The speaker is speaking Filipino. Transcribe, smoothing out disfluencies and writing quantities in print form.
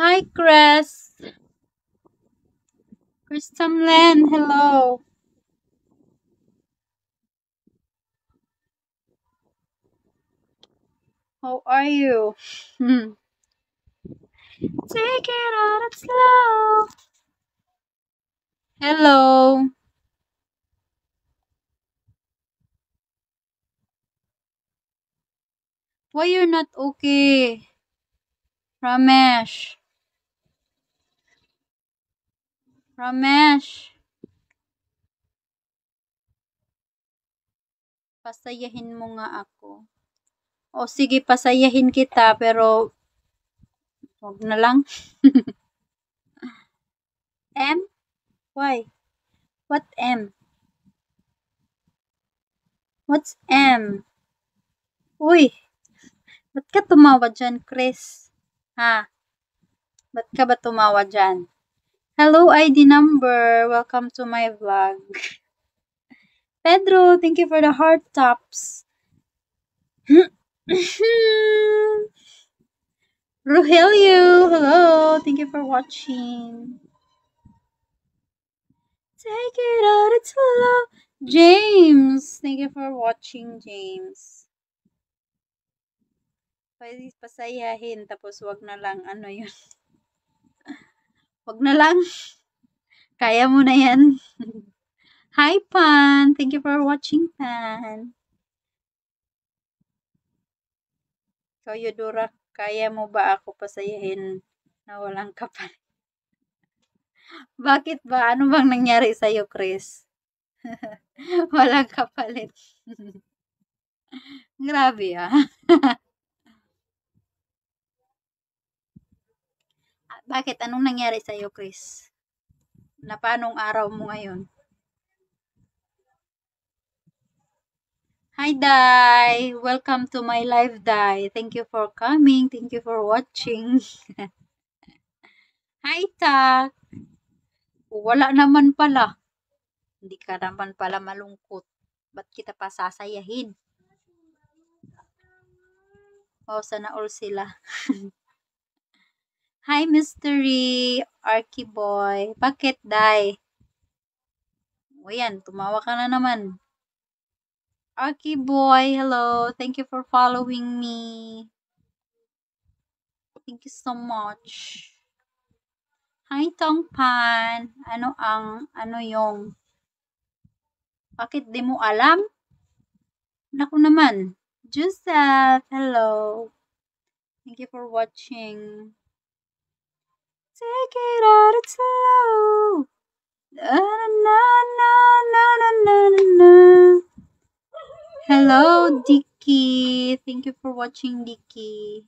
Hi, Chris. Chris Tamlin, hello. How are you? Take it out and slow. Hello. Why you're not okay? Ramesh. Ramesh. Pasayahin mo nga ako. O sige, pasayahin kita, pero wag na lang. M? Why? What M? What's M? Uy, ba't ka tumawa dyan, Chris? Ha? Ba't ka ba tumawa dyan? Hello, ID number. Welcome to my vlog. Pedro, thank you for the heart tops. Rogelio, hello. Thank you for watching. Take it out, it's love. James, thank you for watching, James. Pwede pasayahin, tapos wag na lang, ano yun. Wag na lang. Kaya mo na yan. Hi, Pan. Thank you for watching, Pan. So, Yudora, kaya mo ba ako pasayahin na walang kapal? Bakit ba? Ano bang nangyari sa'yo, Chris? Walang kapalit. Grabe, ah. Bakit? Anong nangyari sa'yo, Chris? Na paanong araw mo ngayon? Hi, Dai! Welcome to my live, Dai. Thank you for coming. Thank you for watching. Hi, Tak! Wala naman pala. Hindi ka naman pala malungkot. Ba't kita pa sasayahin? Oh, sana all sila. Hi, Mystery! Arky Boy. Bakit, Dai? O yan, tumawa ka na naman. Arky Boy, hello. Thank you for following me. Thank you so much. Hi, Tongpan. Ano yung? Bakit di mo alam? Naku naman. Joseph, hello. Thank you for watching. Take it out, it's slow. Na, na, na, na, na, na, na, na. Hello, Dicky. Thank you for watching, Dicky.